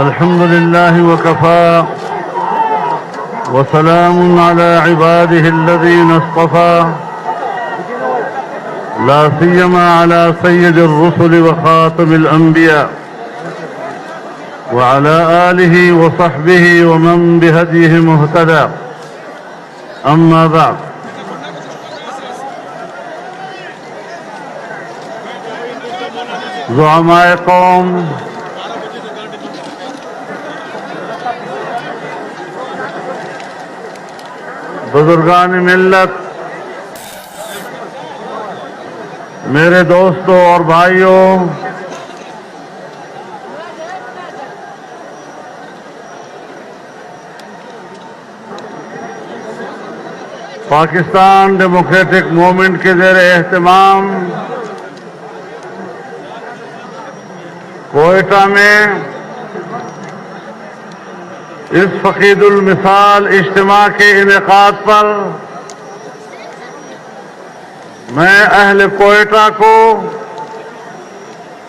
الحمد لله وكفى وسلام على عباده الذين اصطفى لا سيما على سيد الرسل وخاتم الأنبياء وعلى آله وصحبه ومن بهديه مهتدى. أما بعد، زعماء قوم، بزرگان ملت، میرے دوستوں اور بھائیوں، پاکستان ڈیموکریٹک موومنٹ کے زیر اہتمام کوئٹہ میں اس فقید المثال اجتماع کے انعقاد پر میں اہل کوئٹہ کو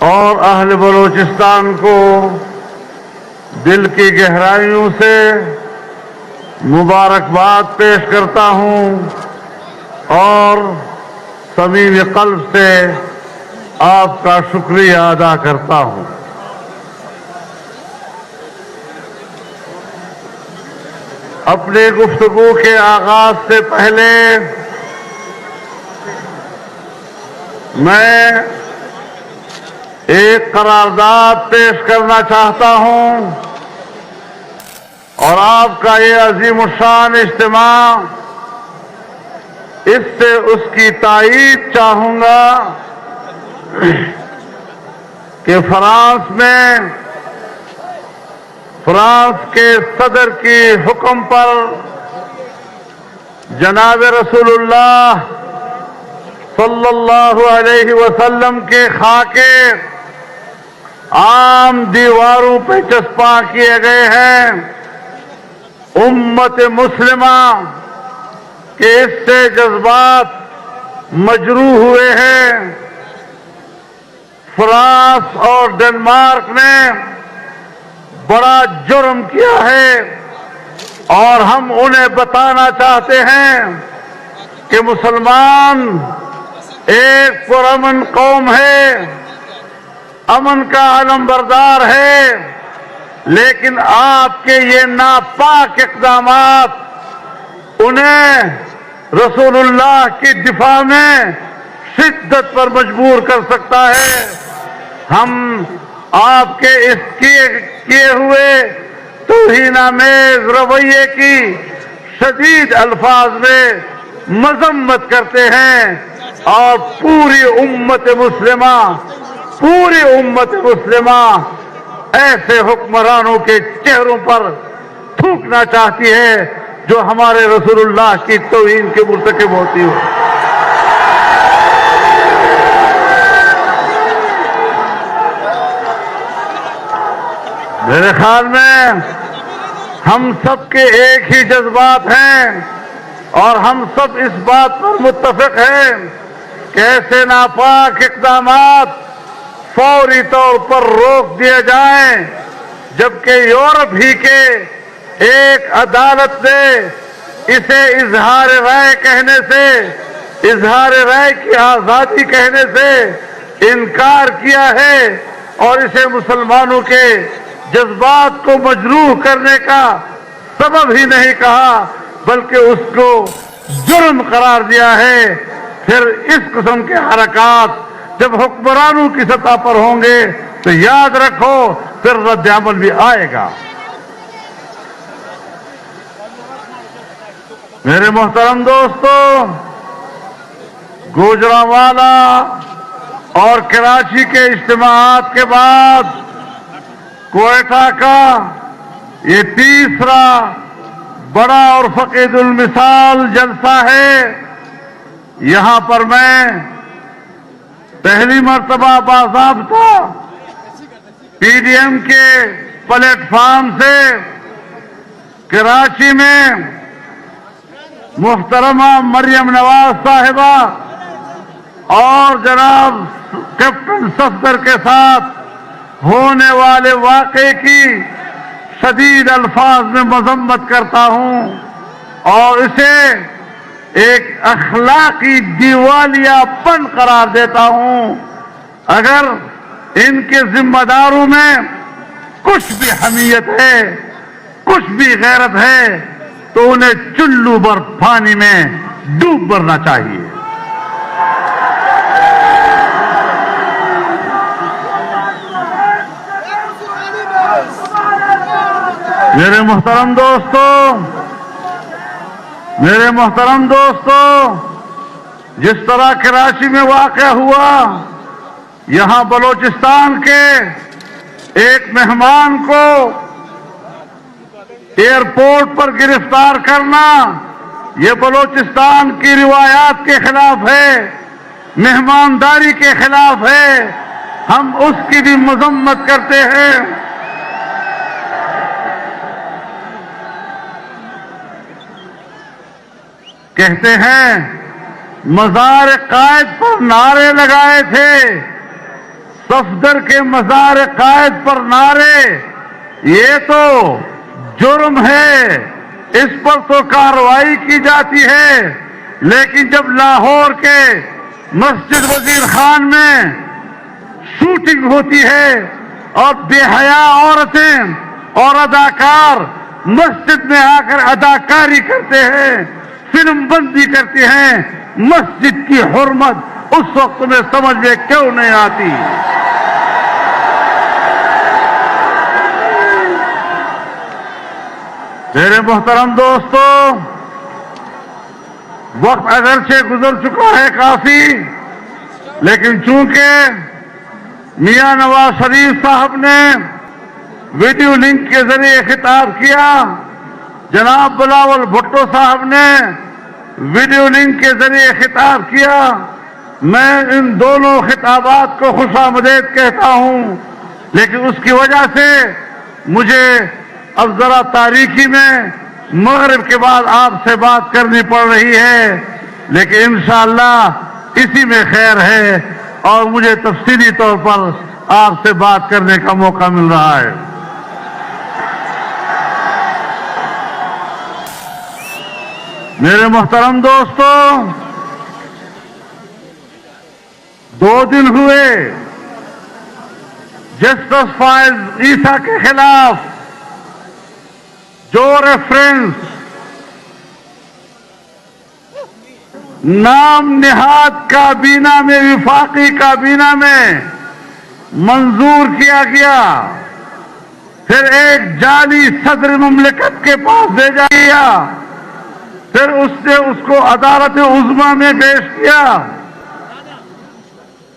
اور اہل بلوچستان کو دل کی گہرائیوں سے مبارکباد پیش کرتا ہوں اور صمیم قلب سے آپ کا شکریہ ادا کرتا ہوں. اپنی گفتگو کے آغاز سے پہلے میں ایک قرارداد پیش کرنا چاہتا ہوں اور آپ کا یہ عظیم الشان اجتماع اس سے اس کی تائید چاہوں گا کہ فرانس کے صدر کی حکم پر جناب رسول اللہ صلی اللہ علیہ وسلم کے خاکے عام دیواروں پہ چسپاں کیے گئے ہیں. امت مسلمہ کے اس سے جذبات مجروح ہوئے ہیں. فرانس اور ڈنمارک نے بڑا جرم کیا ہے اور ہم انہیں بتانا چاہتے ہیں کہ مسلمان ایک پرامن قوم ہے، امن کا علم بردار ہے، لیکن آپ کے یہ ناپاک اقدامات انہیں رسول اللہ کی دفاع میں شدت پر مجبور کر سکتا ہے. ہم آپ کے اس کیے ہوئے توہینآمیز رویے کی شدید الفاظ میں مذمت کرتے ہیں اور پوری امت مسلمہ ایسے حکمرانوں کے چہروں پر تھوکنا چاہتی ہے جو ہمارے رسول اللہ کی توہین کے مرتکب ہوتی ہو. میرے خیال میں ہم سب کے ایک ہی جذبات ہیں اور ہم سب اس بات پر متفق ہیں کہ ایسے ناپاک اقدامات فوری طور پر روک دیے جائیں، جبکہ یورپ ہی کے ایک عدالت نے اسے اظہار رائے کہنے سے، اظہار رائے کی آزادی کہنے سے انکار کیا ہے اور اسے مسلمانوں کے جذبات کو مجروح کرنے کا سبب ہی نہیں کہا بلکہ اس کو جرم قرار دیا ہے. پھر اس قسم کے حرکات جب حکمرانوں کی سطح پر ہوں گے تو یاد رکھو پھر رد عمل بھی آئے گا. میرے محترم دوستو، گوجرانوالا اور کراچی کے اجتماعات کے بعد کوئٹہ کا یہ تیسرا بڑا اور فقید المثال جلسہ ہے. یہاں پر میں پہلی مرتبہ باضابطہ پی ڈی ایم کے پلیٹ فارم سے کراچی میں محترمہ مریم نواز صاحبہ اور جناب کیپٹن صفدر کے ساتھ ہونے والے واقعے کی شدید الفاظ میں مذمت کرتا ہوں اور اسے ایک اخلاقی دیوالیہ پن قرار دیتا ہوں۔ اگر ان کے ذمہ داروں میں کچھ بھی حمیت ہے، کچھ بھی غیرت ہے، تو انہیں چلو بھر پانی میں ڈوب مرنا چاہیے۔ میرے محترم دوستو، جس طرح کراچی میں واقع ہوا، یہاں بلوچستان کے ایک مہمان کو ایئرپورٹ پر گرفتار کرنا، یہ بلوچستان کی روایات کے خلاف ہے، مہمانداری کے خلاف ہے۔ ہم اس کی بھی مذمت کرتے ہیں۔ کہتے ہیں مزار قائد پر نعرے لگائے تھے، صفدر کے مزار قائد پر نعرے، یہ تو جرم ہے، اس پر تو کارروائی کی جاتی ہے، لیکن جب لاہور کے مسجد وزیر خان میں شوٹنگ ہوتی ہے اور بے حیا عورتیں اور اداکار مسجد میں آ کر اداکاری کرتے ہیں، فلم بندی کرتے ہیں، مسجد کی حرمت اس وقت میں سمجھ میں کیوں نہیں آتی؟ میرے محترم دوستو، وقت اگرچہ گزر چکا ہے کافی، لیکن چونکہ میاں نواز شریف صاحب نے ویڈیو لنک کے ذریعے خطاب کیا، جناب بلاول بھٹو صاحب نے ویڈیو لنک کے ذریعے خطاب کیا، میں ان دونوں خطابات کو خوش آمدید کہتا ہوں، لیکن اس کی وجہ سے مجھے اب ذرا تاریخی میں مغرب کے بعد آپ سے بات کرنی پڑ رہی ہے، لیکن انشاءاللہ اسی میں خیر ہے اور مجھے تفصیلی طور پر آپ سے بات کرنے کا موقع مل رہا ہے۔ میرے محترم دوستو، 2 دن ہوئے جسٹس فائز عیسیٰ کے خلاف جو ریفرنس نام نہاد کابینہ میں، وفاقی کابینہ میں منظور کیا گیا، پھر ایک جعلی صدر مملکت کے پاس بھیجا گیا، پھر اس نے اس کو عدالت عظمیٰ میں پیش کیا،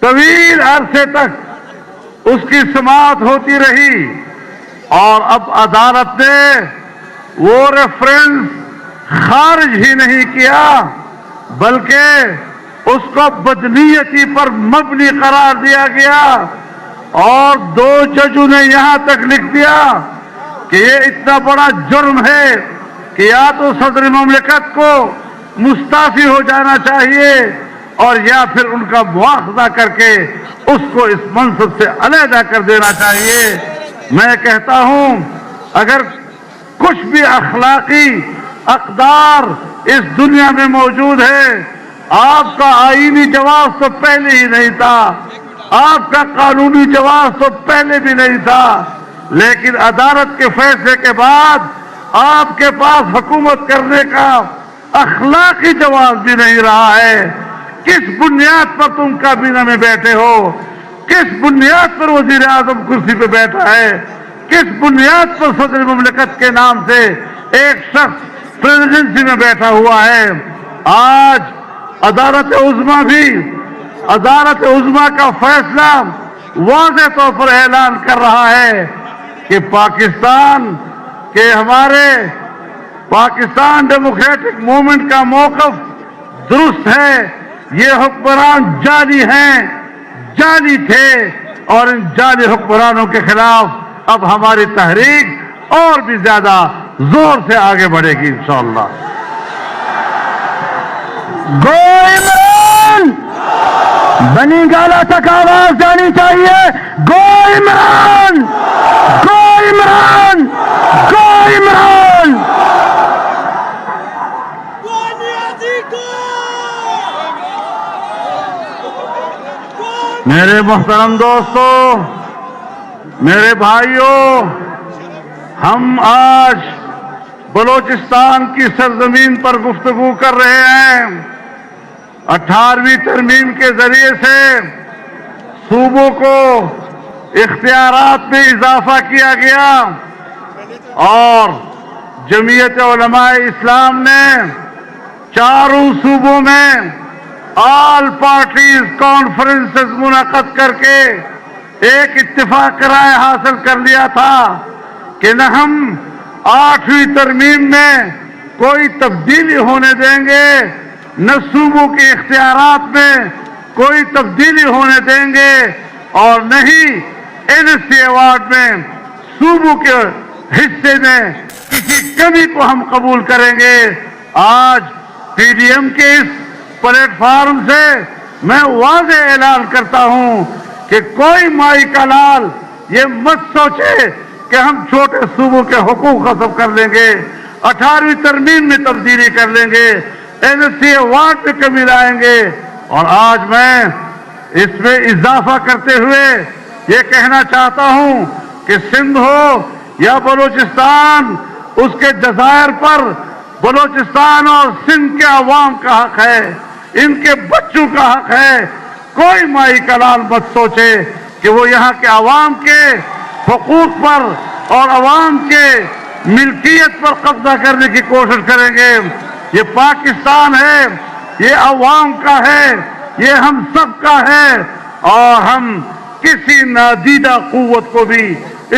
طویل عرصے تک اس کی سماعت ہوتی رہی، اور اب عدالت نے وہ ریفرنس خارج ہی نہیں کیا، بلکہ اس کو بدنیتی پر مبنی قرار دیا گیا، اور 2 ججوں نے یہاں تک لکھ دیا کہ یہ اتنا بڑا جرم ہے کہ یا تو صدر مملکت کو مستعفی ہو جانا چاہیے اور یا پھر ان کا مواخذہ کر کے اس کو اس منصب سے علیحدہ کر دینا چاہیے۔ میں کہتا ہوں اگر کچھ بھی اخلاقی اقدار اس دنیا میں موجود ہے، آپ کا آئینی جواز تو پہلے ہی نہیں تھا، آپ کا قانونی جواز تو پہلے بھی نہیں تھا، لیکن عدالت کے فیصلے کے بعد آپ کے پاس حکومت کرنے کا اخلاقی جواز بھی نہیں رہا ہے۔ کس بنیاد پر تم کابینہ میں بیٹھے ہو؟ کس بنیاد پر وزیر اعظم کرسی پہ بیٹھا ہے؟ کس بنیاد پر صدر مملکت کے نام سے ایک شخص پریزیڈنسی میں بیٹھا ہوا ہے؟ آج عدالت عظمیٰ کا فیصلہ واضح طور پر اعلان کر رہا ہے کہ پاکستان کے ہمارے پاکستان ڈیموکریٹک موومنٹ کا موقف درست ہے، یہ حکمران جعلی ہیں، جعلی تھے، اور ان جعلی حکمرانوں کے خلاف اب ہماری تحریک اور بھی زیادہ زور سے آگے بڑھے گی انشاءاللہ۔ گو عمران! بنی گالا تک آواز جانی چاہیے، گو عمران! گو عمران! Go عمران! میرے محترم دوستو، میرے بھائیوں، ہم آج بلوچستان کی سرزمین پر گفتگو کر رہے ہیں۔ 18ویں ترمیم کے ذریعے سے صوبوں کو اختیارات میں اضافہ کیا گیا اور جمعیت علماء اسلام نے چاروں صوبوں میں آل پارٹیز کانفرنسز منعقد کر کے ایک اتفاق رائے حاصل کر لیا تھا کہ نہ ہم 8ویں ترمیم میں کوئی تبدیلی ہونے دیں گے، نہ صوبوں کے اختیارات میں کوئی تبدیلی ہونے دیں گے، اور نہ ہی NSC ایوارڈ میں صوبوں کے حصے میں کسی کمی کو ہم قبول کریں گے۔ آج PDM کے اس پلیٹ فارم سے میں واضح اعلان کرتا ہوں کہ کوئی مائی کا لال یہ مت سوچے کہ ہم چھوٹے صوبوں کے حقوق غصب کر لیں گے، 18ویں ترمیم میں تبدیلی کر لیں گے، NSC ایوارڈ میں کمی لائیں گے۔ اور آج میں اس میں اضافہ کرتے ہوئے یہ کہنا چاہتا ہوں کہ سندھ ہو یا بلوچستان، اس کے جزائر پر بلوچستان اور سندھ کے عوام کا حق ہے، ان کے بچوں کا حق ہے۔ کوئی مائی کا لال مت سوچے کہ وہ یہاں کے عوام کے حقوق پر اور عوام کے ملکیت پر قبضہ کرنے کی کوشش کریں گے۔ یہ پاکستان ہے، یہ عوام کا ہے، یہ ہم سب کا ہے، اور ہم کسی نادیدہ قوت کو بھی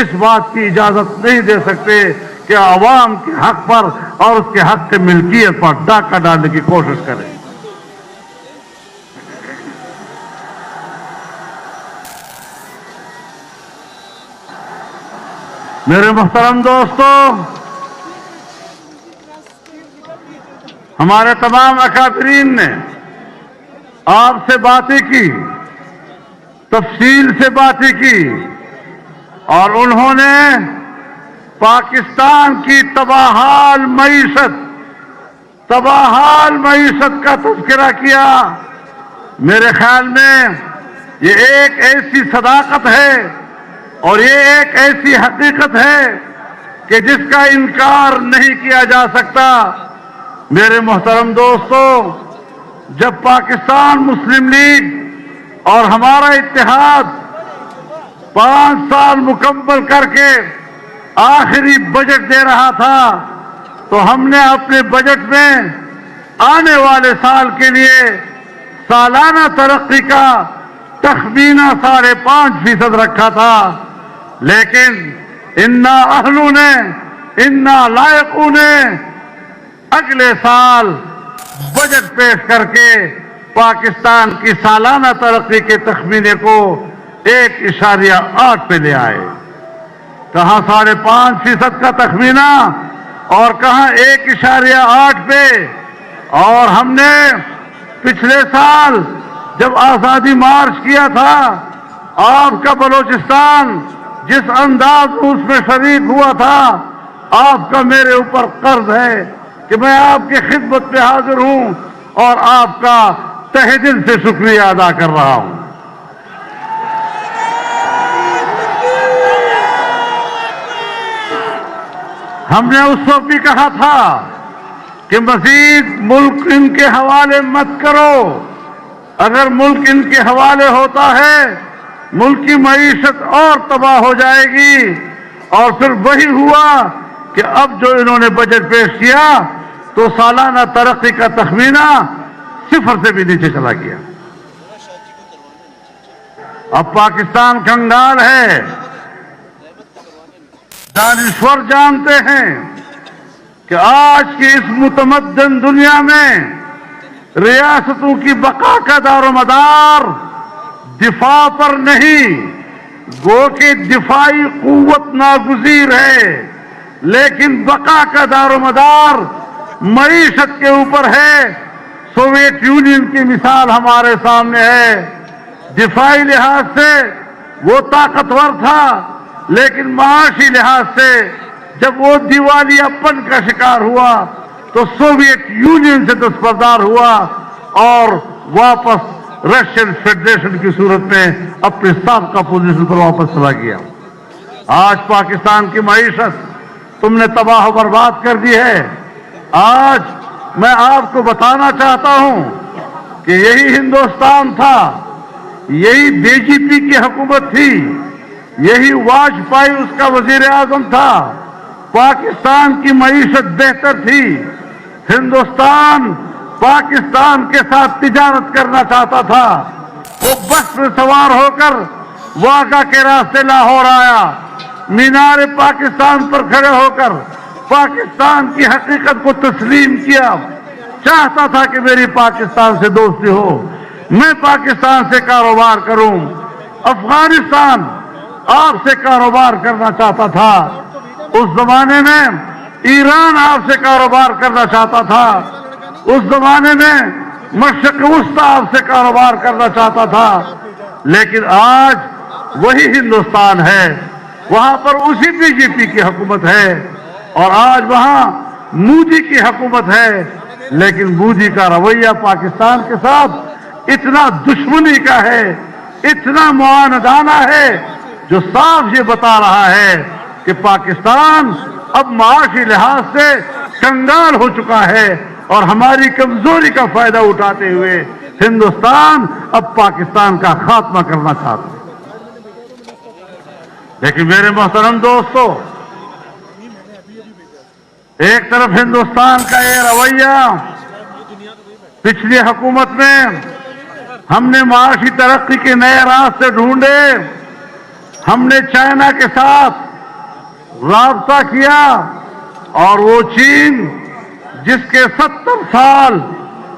اس بات کی اجازت نہیں دے سکتے کہ عوام کے حق پر اور اس کے حق کے ملکیت پر ڈاکہ ڈالنے کی کوشش کریں۔ میرے محترم دوستو، ہمارے تمام اکابرین نے آپ سے باتیں کی، تفصیل سے باتیں کی، اور انہوں نے پاکستان کی تباہال معیشت کا تذکرہ کیا۔ میرے خیال میں یہ ایک ایسی صداقت ہے اور یہ ایک ایسی حقیقت ہے کہ جس کا انکار نہیں کیا جا سکتا۔ میرے محترم دوستو، جب پاکستان مسلم لیگ اور ہمارا اتحاد 5 سال مکمل کر کے آخری بجٹ دے رہا تھا تو ہم نے اپنے بجٹ میں آنے والے سال کے لیے سالانہ ترقی کا تخمینہ 5.5% رکھا تھا، لیکن انا اہلوں نے، انا لائقوں نے اگلے سال بجٹ پیش کر کے پاکستان کی سالانہ ترقی کے تخمینے کو 1.8 پہ لے آئے۔ کہاں 5.5% کا تخمینہ اور کہاں 1.8 پہ۔ اور ہم نے پچھلے سال جب آزادی مارچ کیا تھا، آپ کا بلوچستان جس انداز میں اس میں شریک ہوا تھا، آپ کا میرے اوپر قرض ہے کہ میں آپ کی خدمت پہ حاضر ہوں اور آپ کا تہہ دل سے شکریہ ادا کر رہا ہوں۔ ہم نے اس وقت بھی کہا تھا کہ مزید ملک ان کے حوالے مت کرو، اگر ملک ان کے حوالے ہوتا ہے ملک کی معیشت اور تباہ ہو جائے گی۔ اور پھر وہی ہوا کہ اب جو انہوں نے بجٹ پیش کیا تو سالانہ ترقی کا تخمینہ 0 سے بھی نیچے چلا گیا۔ اب پاکستان کنگال ہے۔ دانشور جانتے ہیں کہ آج کی اس متمدن دنیا میں ریاستوں کی بقا کا دار و مدار دفاع پر نہیں، گو کہ دفاعی قوت ناگزیر ہے، لیکن بقا کا دار و مدار معیشت کے اوپر ہے۔ سوویت یونین کی مثال ہمارے سامنے ہے، دفاعی لحاظ سے وہ طاقتور تھا، لیکن معاشی لحاظ سے جب وہ دیوالیہ پن کا شکار ہوا تو سوویت یونین سے دستبردار ہوا اور واپس رشین فیڈریشن کی صورت میں اپنے سابقہ پوزیشن پر واپس چلا گیا۔ آج پاکستان کی معیشت تم نے تباہ و برباد کر دی ہے۔ آج میں آپ کو بتانا چاہتا ہوں کہ یہی ہندوستان تھا، یہی بی جے پی کی حکومت تھی، یہی واجپئی اس کا وزیر اعظم تھا، پاکستان کی معیشت بہتر تھی، ہندوستان پاکستان کے ساتھ تجارت کرنا چاہتا تھا۔ وہ بس میں سوار ہو کر واگا کے راستے لاہور آیا، مینار پاکستان پر کھڑے ہو کر پاکستان کی حقیقت کو تسلیم کیا، چاہتا تھا کہ میری پاکستان سے دوستی ہو، میں پاکستان سے کاروبار کروں۔ افغانستان آپ سے کاروبار کرنا چاہتا تھا، اس زمانے میں ایران آپ سے کاروبار کرنا چاہتا تھا، اس زمانے میں مشرق وسطی آپ سے کاروبار کرنا چاہتا تھا، لیکن آج وہی ہندوستان ہے، وہاں پر اسی بی جے پی کی حکومت ہے، اور آج وہاں مودی کی حکومت ہے، لیکن مودی کا رویہ پاکستان کے ساتھ اتنا دشمنی کا ہے، اتنا معاندانہ ہے، جو صاف یہ بتا رہا ہے کہ پاکستان اب معاشی لحاظ سے کنگال ہو چکا ہے، اور ہماری کمزوری کا فائدہ اٹھاتے ہوئے ہندوستان اب پاکستان کا خاتمہ کرنا چاہتا ہے۔ لیکن میرے محترم دوستو، ایک طرف ہندوستان کا یہ رویہ، پچھلی حکومت میں ہم نے معاشی ترقی کے نئے راستے ڈھونڈے، ہم نے چائنا کے ساتھ رابطہ کیا، اور وہ چین جس کے 70 سال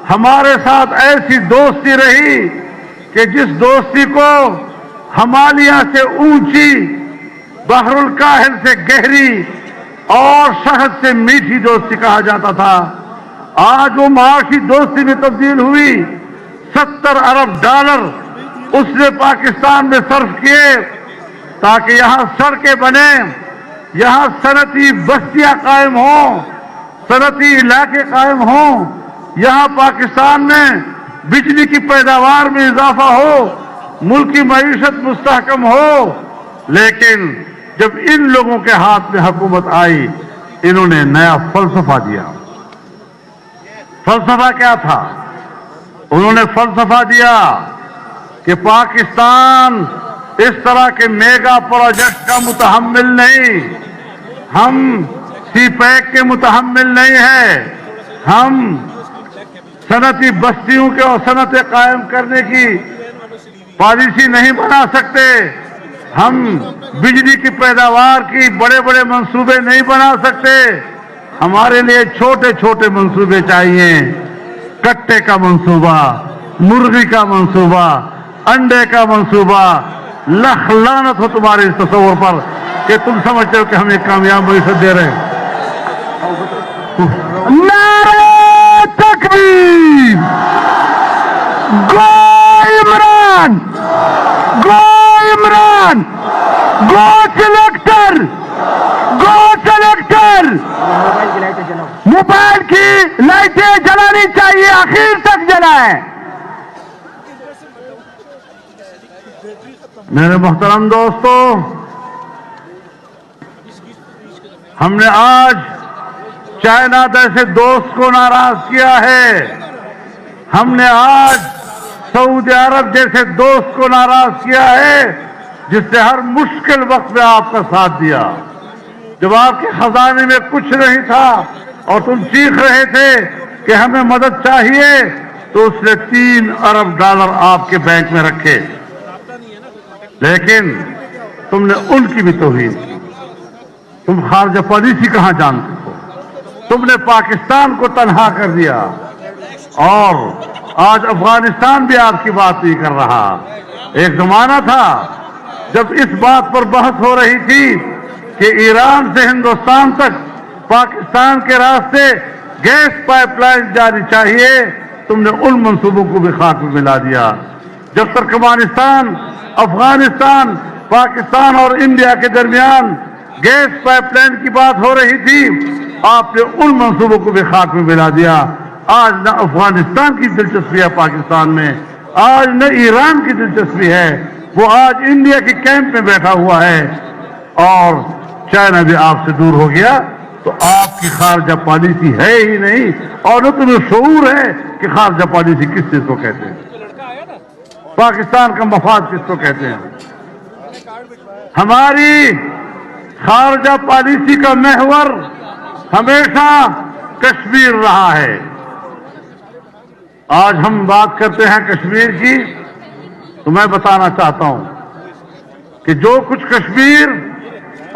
ہمارے ساتھ ایسی دوستی رہی کہ جس دوستی کو ہمالیہ سے اونچی، بحر الکاہل سے گہری اور شہد سے میٹھی دوستی کہا جاتا تھا، آج وہ معاشی دوستی میں تبدیل ہوئی۔ 70 ارب ڈالر اس نے پاکستان میں صرف کیے تاکہ یہاں سڑکیں بنیں، یہاں صنعتی بستیاں قائم ہوں، صنعتی علاقے قائم ہوں، یہاں پاکستان میں بجلی کی پیداوار میں اضافہ ہو، ملک کی معیشت مستحکم ہو۔ لیکن جب ان لوگوں کے ہاتھ میں حکومت آئی، انہوں نے نیا فلسفہ دیا۔ فلسفہ کیا تھا؟ انہوں نے فلسفہ دیا کہ پاکستان اس طرح کے میگا پروجیکٹ کا متحمل نہیں، ہم سی پیک کے متحمل نہیں ہے، ہم صنعتی بستیوں کے اور صنعتیں قائم کرنے کی پالیسی نہیں بنا سکتے، ہم بجلی کی پیداوار کی بڑے بڑے منصوبے نہیں بنا سکتے، ہمارے لیے چھوٹے چھوٹے منصوبے چاہیے، کٹے کا منصوبہ، مرغی کا منصوبہ، انڈے کا منصوبہ۔ لخ لعنت ہو تمہارے اس تصور پر کہ تم سمجھتے ہو کہ ہم ایک کامیاب معیشت دے رہے ہیں۔ نعرہ تکبیر! گو عمران! گو عمران! گو سلیکٹر! گو سلیکٹر! موبائل کی لائٹیں جلانی چاہیے، آخر تک جلائیں۔ میرے محترم دوستو، ہم نے آج چائنا جیسے دوست کو ناراض کیا ہے، ہم نے آج سعودی عرب جیسے دوست کو ناراض کیا ہے، جس نے ہر مشکل وقت میں آپ کا ساتھ دیا۔ جب آپ کے خزانے میں کچھ نہیں تھا اور تم چیخ رہے تھے کہ ہمیں مدد چاہیے، تو اس نے 3 ارب ڈالر آپ کے بینک میں رکھے، لیکن تم نے ان کی بھی توہین کی۔ تم خارجہ پالیسی کہاں جانتے ہو؟ تم نے پاکستان کو تنہا کر دیا، اور آج افغانستان بھی آپ کی بات نہیں کر رہا۔ ایک زمانہ تھا جب اس بات پر بحث ہو رہی تھی کہ ایران سے ہندوستان تک پاکستان کے راستے گیس پائپ لائن جانی چاہیے، تم نے ان منصوبوں کو بھی خاک میں ملا دیا۔ جب ترکمانستان، افغانستان پاکستان اور انڈیا کے درمیان گیس پائپ لائن کی بات ہو رہی تھی، آپ نے ان منصوبوں کو بھی خاک میں ملا دیا۔ آج نہ افغانستان کی دلچسپی ہے پاکستان میں، آج نہ ایران کی دلچسپی ہے، وہ آج انڈیا کے کیمپ میں بیٹھا ہوا ہے، اور چائنا بھی آپ سے دور ہو گیا۔ تو آپ کی خارجہ پالیسی ہے ہی نہیں، اور نہ تمہیں شعور ہے کہ خارجہ پالیسی کس چیز کو کہتے ہیں، پاکستان کا مفاد کس کو کہتے ہیں۔ ہماری خارجہ پالیسی کا محور ہمیشہ کشمیر رہا ہے۔ آج ہم بات کرتے ہیں کشمیر کی، تو میں بتانا چاہتا ہوں کہ جو کچھ کشمیر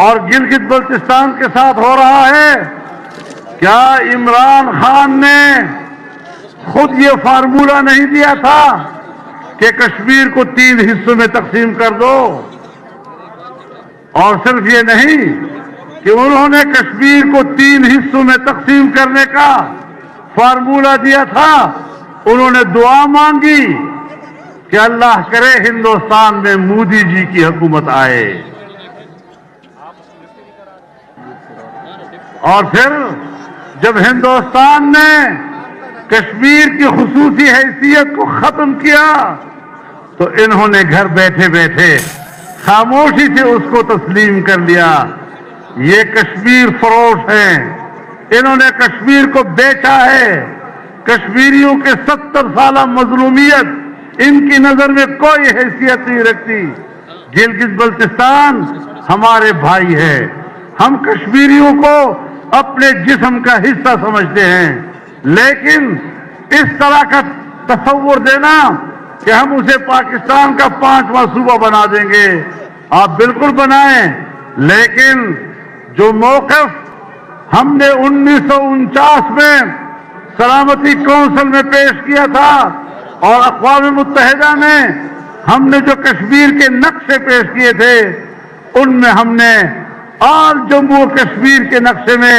اور گلگت بلتستان کے ساتھ ہو رہا ہے، کیا عمران خان نے خود یہ فارمولہ نہیں دیا تھا کہ کشمیر کو 3 حصوں میں تقسیم کر دو؟ اور صرف یہ نہیں کہ انہوں نے کشمیر کو 3 حصوں میں تقسیم کرنے کا فارمولہ دیا تھا، انہوں نے دعا مانگی کہ اللہ کرے ہندوستان میں مودی جی کی حکومت آئے، اور پھر جب ہندوستان نے کشمیر کی خصوصی حیثیت کو ختم کیا تو انہوں نے گھر بیٹھے بیٹھے خاموشی سے اس کو تسلیم کر لیا۔ یہ کشمیر فروش ہیں، انہوں نے کشمیر کو بیچا ہے۔ کشمیریوں کے 70 سالہ مظلومیت ان کی نظر میں کوئی حیثیت نہیں رکھتی۔ گلگت بلتستان ہمارے بھائی ہے، ہم کشمیریوں کو اپنے جسم کا حصہ سمجھتے ہیں، لیکن اس طرح کا تصور دینا کہ ہم اسے پاکستان کا 5واں صوبہ بنا دیں گے، آپ بالکل بنائیں، لیکن جو موقف ہم نے 1949 میں سلامتی کونسل میں پیش کیا تھا اور اقوام متحدہ میں ہم نے جو کشمیر کے نقشے پیش کیے تھے، ان میں ہم نے آل جموں و کشمیر کے نقشے میں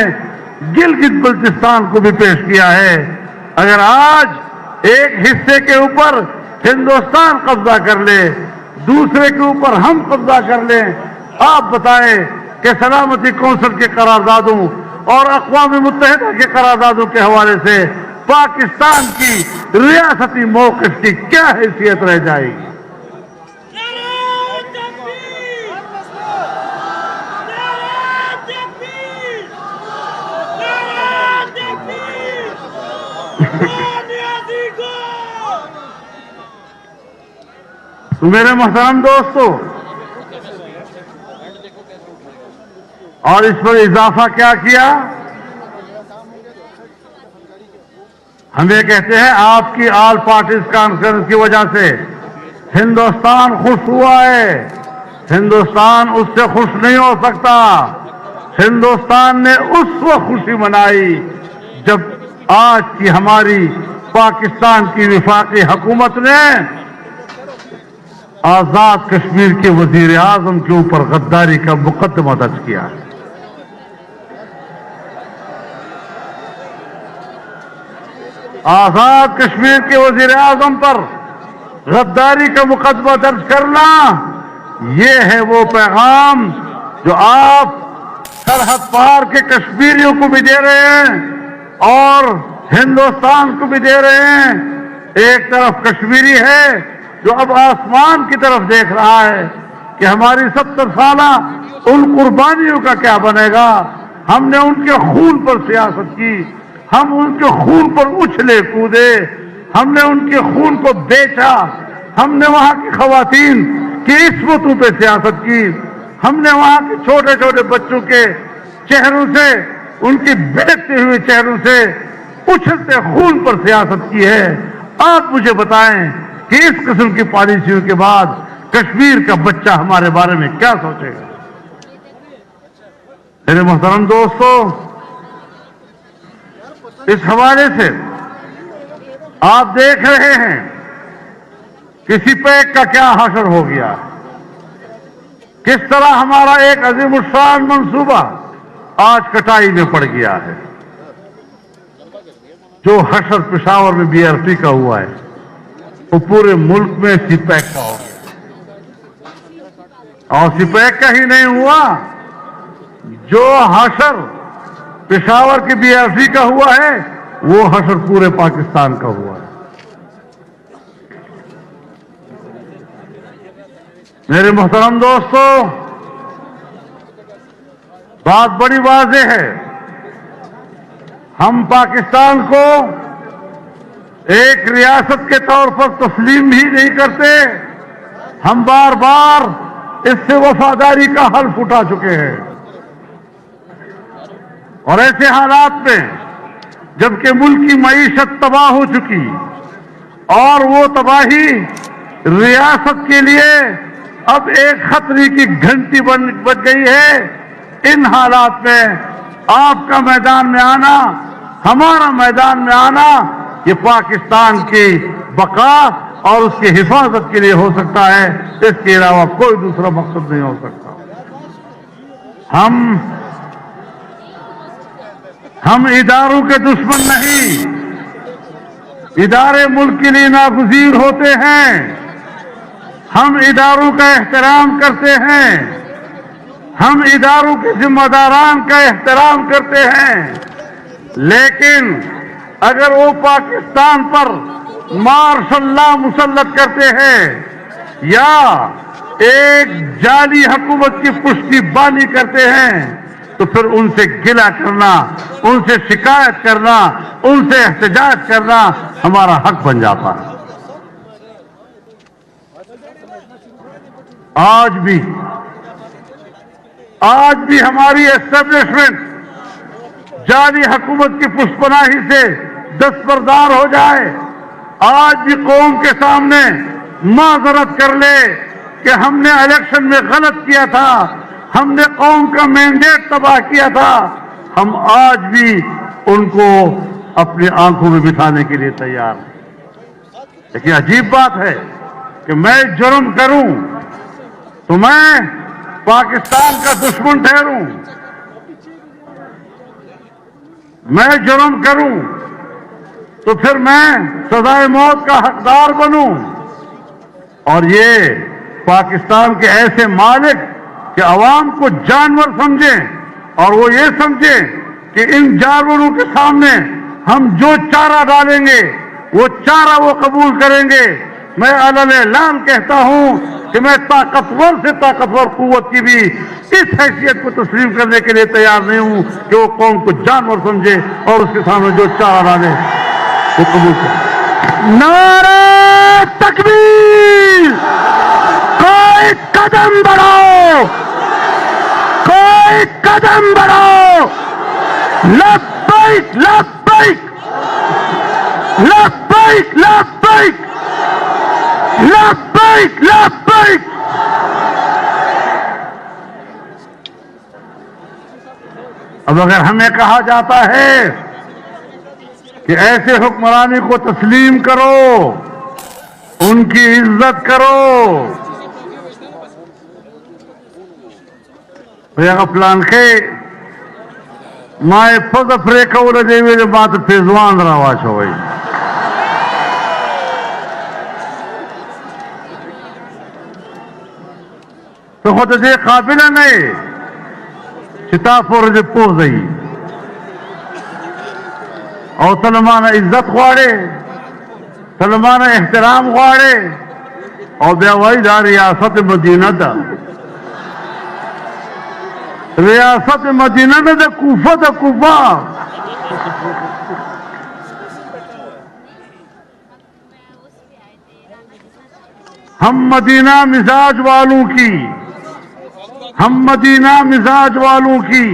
گلگت بلتستان کو بھی پیش کیا ہے۔ اگر آج ایک حصے کے اوپر ہندوستان قبضہ کر لے، دوسرے کے اوپر ہم قبضہ کر لیں، آپ بتائیں کہ سلامتی کونسل کے قراردادوں اور اقوام متحدہ کے قراردادوں کے حوالے سے پاکستان کی ریاستی موقف کی کیا حیثیت رہ جائے گی؟ تو میرے محترم دوستو، اور اس پر اضافہ کیا کیا؟ ہم یہ کہتے ہیں آپ کی آل پارٹیز کانفرنس کی وجہ سے ہندوستان خوش ہوا ہے، ہندوستان اس سے خوش نہیں ہو سکتا۔ ہندوستان نے اس وقت خوشی منائی جب آج کی ہماری پاکستان کی وفاقی حکومت نے آزاد کشمیر کے وزیر اعظم کے اوپر غداری کا مقدمہ درج کیا۔ آزاد کشمیر کے وزیر اعظم پر غداری کا مقدمہ درج کرنا، یہ ہے وہ پیغام جو آپ سرحد پار کے کشمیریوں کو بھی دے رہے ہیں اور ہندوستان کو بھی دے رہے ہیں۔ ایک طرف کشمیری ہے جو اب آسمان کی طرف دیکھ رہا ہے کہ ہماری 70 سالہ ان قربانیوں کا کیا بنے گا۔ ہم نے ان کے خون پر سیاست کی، ہم ان کے خون پر اچھلے کودے، ہم نے ان کے خون کو بیچا، ہم نے وہاں کی خواتین کی عصمتوں پہ سیاست کی، ہم نے وہاں کے چھوٹے چھوٹے بچوں کے چہروں سے، ان کی بہتے ہوئے چہروں سے اچھلتے خون پر سیاست کی ہے۔ آپ مجھے بتائیں کہ اس قسم کی پالیسیوں کے بعد کشمیر کا بچہ ہمارے بارے میں کیا سوچے گا؟ میرے محترم دوستو، اس حوالے سے آپ دیکھ رہے ہیں کسی پیک کا کیا حشر ہو گیا، کس طرح ہمارا ایک عظیم الشان منصوبہ آج کٹائی میں پڑ گیا ہے۔ جو حشر پشاور میں بی آر ٹی کا ہوا ہے وہ پورے ملک میں سی پیک کا ہو گیا۔ اور سپیک کا ہی نہیں ہوا، جو حشر پشاور کی BRC کا ہوا ہے وہ حشر پورے پاکستان کا ہوا ہے۔ میرے محترم دوستو، بات بڑی واضح ہے، ہم پاکستان کو ایک ریاست کے طور پر تسلیم بھی نہیں کرتے، ہم بار بار اس سے وفاداری کا حلف اٹھا چکے ہیں، اور ایسے حالات میں جبکہ ملک کی معیشت تباہ ہو چکی اور وہ تباہی ریاست کے لیے اب ایک خطرے کی گھنٹی بج گئی ہے، ان حالات میں آپ کا میدان میں آنا، ہمارا میدان میں آنا، یہ پاکستان کی بقا اور اس کی حفاظت کے لیے ہو سکتا ہے، اس کے علاوہ کوئی دوسرا مقصد نہیں ہو سکتا۔ ہم اداروں کے دشمن نہیں، ادارے ملک کے لیے ناگزیر ہوتے ہیں، ہم اداروں کا احترام کرتے ہیں، ہم اداروں کے ذمہ داران کا احترام کرتے ہیں، لیکن اگر وہ پاکستان پر مارشل لا مسلط کرتے ہیں یا ایک جعلی حکومت کی پشتی بانی کرتے ہیں تو پھر ان سے گلہ کرنا، ان سے شکایت کرنا، ان سے احتجاج کرنا ہمارا حق بن جاتا ہے۔ آج بھی ہماری اسٹیبلشمنٹ جعلی حکومت کی پشت پناہی سے دستبردار ہو جائے، آج بھی قوم کے سامنے معذرت کر لے کہ ہم نے الیکشن میں غلط کیا تھا، ہم نے قوم کا مینڈیٹ تباہ کیا تھا، ہم آج بھی ان کو اپنی آنکھوں میں بٹھانے کے لیے تیار ہیں۔ لیکن عجیب بات ہے کہ میں جرم کروں تو میں پاکستان کا دشمن ٹھہروں، میں جرم کروں تو پھر میں سزائے موت کا حقدار بنوں، اور یہ پاکستان کے ایسے مالک کہ عوام کو جانور سمجھیں اور وہ یہ سمجھیں کہ ان جانوروں کے سامنے ہم جو چارہ ڈالیں گے وہ چارہ وہ قبول کریں گے۔ میں علن اعلان کہتا ہوں کہ میں طاقتور سے طاقتور قوت کی بھی اس حیثیت کو تسلیم کرنے کے لیے تیار نہیں ہوں کہ وہ قوم کو جانور سمجھے اور اس کے سامنے جو چارہ ڈالے وہ قبول کرے۔ نعرہ تکبیر! کوئی قدم بڑھاؤ، کوئی قدم بڑھاؤ! لبیک لبیک لبیک لبیک لبیک لبیک! اب اگر ہمیں کہا جاتا ہے کہ ایسے حکمرانی کو تسلیم کرو، ان کی عزت کرو، پلان کے مائے فض افریقہ ورجے میرے بات فیضوان رواش ہوئی تو خود دے قابل نہیں شتاف ورجے پوزئی اور سلمان عزت غواڑے، سلمان احترام غواڑے، اور بیاوائی دا ریاست مدینہ دا، ریاست مدینہ میں دا کوفہ دا کوفہ۔ ہم مدینہ مزاج والوں کی، ہم مدینہ مزاج والوں کی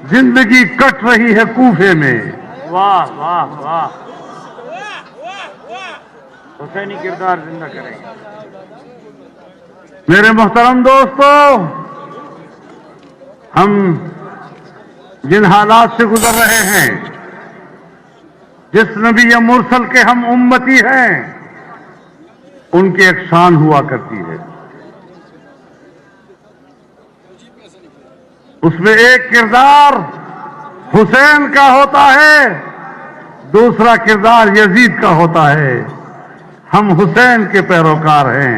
زندگی کٹ رہی ہے کوفے میں۔ واہ واہ واہ! حسینی کردار زندہ کریں گے۔ میرے محترم دوستو، ہم جن حالات سے گزر رہے ہیں، جس نبی مرسل کے ہم امتی ہیں، ان کی ایک شان ہوا کرتی ہے، اس میں ایک کردار حسین کا ہوتا ہے، دوسرا کردار یزید کا ہوتا ہے۔ ہم حسین کے پیروکار ہیں۔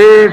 1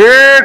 1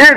1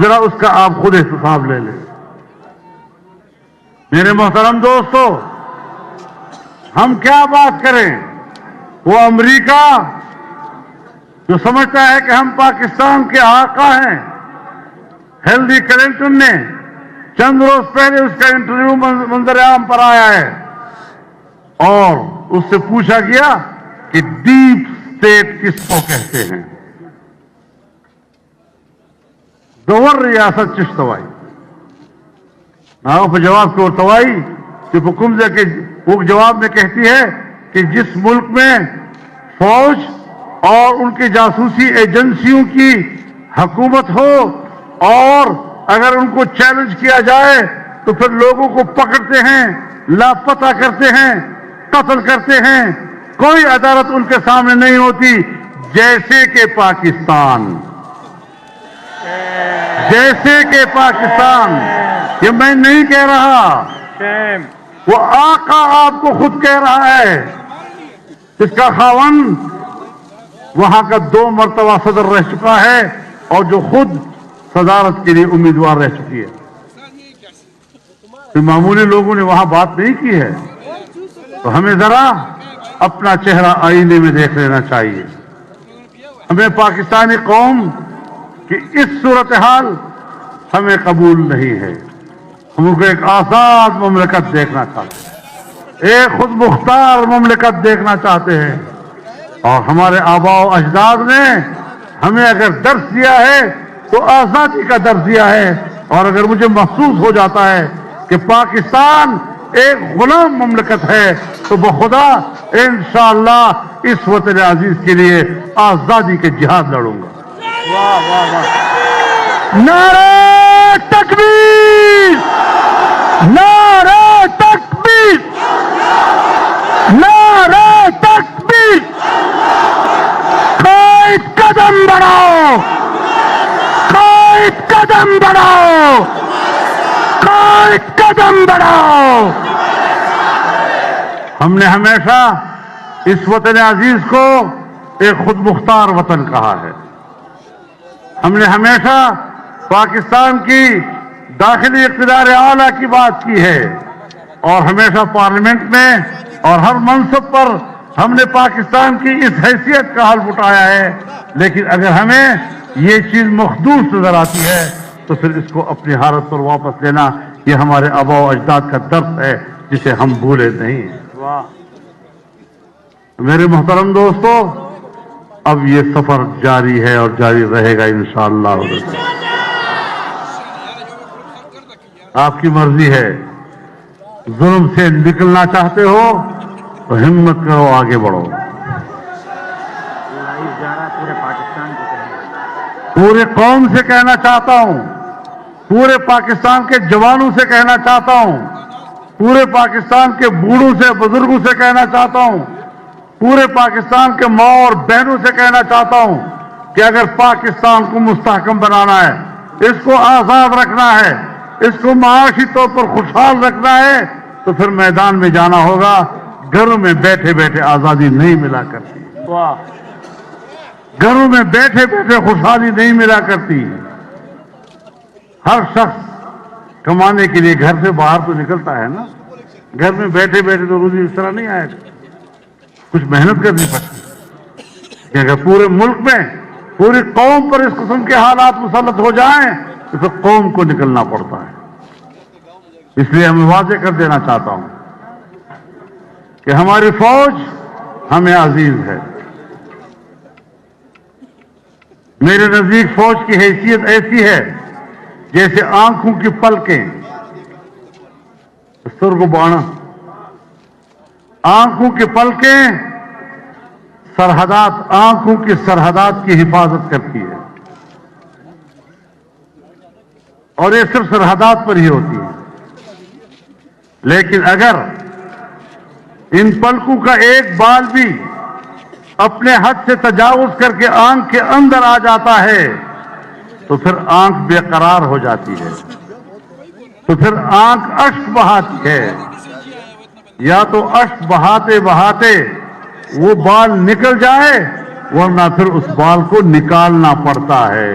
ذرا اس کا آپ خود حساب لے لیں۔ میرے محترم دوستو، ہم کیا بات کریں؟ وہ امریکہ جو سمجھتا ہے کہ ہم پاکستان کے آقا ہیں، ہیلری کلنٹن نے چند روز پہلے اس کا انٹرویو منظر عام پر آیا ہے اور اس سے پوچھا گیا کہ ڈیپ اسٹیٹ کس کو کہتے ہیں؟ گور ریاست چشتوائی ناؤ جواب کو توائی کہ حکومت کے وہ جواب میں کہتی ہے کہ جس ملک میں فوج اور ان کی جاسوسی ایجنسیوں کی حکومت ہو اور اگر ان کو چیلنج کیا جائے تو پھر لوگوں کو پکڑتے ہیں، لاپتہ کرتے ہیں، قتل کرتے ہیں، کوئی عدالت ان کے سامنے نہیں ہوتی، جیسے کہ پاکستان، جیسے کہ پاکستان۔ یہ میں نہیں کہہ رہا، وہ آقا آپ کو خود کہہ رہا ہے، اس کا خاوند وہاں کا 2 مرتبہ صدر رہ چکا ہے اور جو خود صدارت کے لیے امیدوار رہ چکی ہے۔ تو معمولی لوگوں نے وہاں بات نہیں کی ہے، تو ہمیں ذرا اپنا چہرہ آئینے میں دیکھ لینا چاہیے۔ ہمیں پاکستانی قوم کی اس صورتحال ہمیں قبول نہیں ہے۔ ہم کو ایک آزاد مملکت دیکھنا چاہتے ہیں، ایک خود مختار مملکت دیکھنا چاہتے ہیں، اور ہمارے آباء و اجداد نے ہمیں اگر درس دیا ہے تو آزادی کا درس دیا ہے، اور اگر مجھے محسوس ہو جاتا ہے کہ پاکستان ایک غلام مملکت ہے تو بخدا انشاءاللہ اس وطن عزیز کے لیے آزادی کے جہاد لڑوں گا۔ واہ واہ واہ، نعرہ تکبیر، نعرہ تکبیر، نعرہ تکبیر، قائد قدم بڑھاؤ، قائد قدم بڑھاؤ، قائد قدم بڑھاؤ۔ ہم نے ہمیشہ اس وطن عزیز کو ایک خود مختار وطن کہا ہے۔ ہم نے ہمیشہ پاکستان کی داخلی اقتدار اعلیٰ کی بات کی ہے، اور ہمیشہ پارلیمنٹ میں اور ہر منصب پر ہم نے پاکستان کی اس حیثیت کا حلف اٹھایا ہے، لیکن اگر ہمیں یہ چیز مخدوش نظر آتی ہے تو پھر اس کو اپنی حالت پر واپس لینا یہ ہمارے آباء و اجداد کا درس ہے جسے ہم بھولے نہیں۔ واہ، میرے محترم دوستو، اب یہ سفر جاری ہے اور جاری رہے گا انشاءاللہ۔ آپ کی مرضی ہے، ظلم سے نکلنا چاہتے ہو تو ہمت کرو، آگے بڑھو۔ لائیو جا رہا پورے پاکستان کو کہنا۔ پورے قوم سے کہنا چاہتا ہوں، پورے پاکستان کے جوانوں سے کہنا چاہتا ہوں، پورے پاکستان کے بوڑھوں سے بزرگوں سے کہنا چاہتا ہوں، پورے پاکستان کے ماں اور بہنوں سے کہنا چاہتا ہوں کہ اگر پاکستان کو مستحکم بنانا ہے، اس کو آزاد رکھنا ہے، اس کو معاشی طور پر خوشحال رکھنا ہے، تو پھر میدان میں جانا ہوگا۔ گھروں میں بیٹھے بیٹھے آزادی نہیں ملا کرتی، واہ، گھروں میں بیٹھے بیٹھے خوشحالی نہیں ملا کرتی۔ ہر شخص کمانے کے لیے گھر سے باہر تو نکلتا ہے نا، گھر میں بیٹھے بیٹھے تو روزی اس طرح نہیں آئے گا، کچھ محنت کرنی پڑتی ہے۔ اگر پورے ملک میں پوری قوم پر اس قسم کے حالات مسلط ہو جائیں تو پھر قوم کو نکلنا پڑتا ہے۔ اس لیے میں واضح کر دینا چاہتا ہوں کہ ہماری فوج ہمیں عزیز ہے۔ میرے نزدیک فوج کی حیثیت ایسی ہے جیسے آنکھوں کی پلکیں، سرگ بانا، آنکھوں کی پلکیں سرحدات، آنکھوں کی سرحدات کی حفاظت کرتی ہے، اور یہ صرف سرحدات پر ہی ہوتی ہے۔ لیکن اگر ان پلکوں کا ایک بال بھی اپنے حد سے تجاوز کر کے آنکھ کے اندر آ جاتا ہے تو پھر آنکھ بے قرار ہو جاتی ہے، تو پھر آنکھ اشک بہاتی ہے، یا تو اشک بہاتے بہاتے وہ بال نکل جائے ورنہ پھر اس بال کو نکالنا پڑتا ہے۔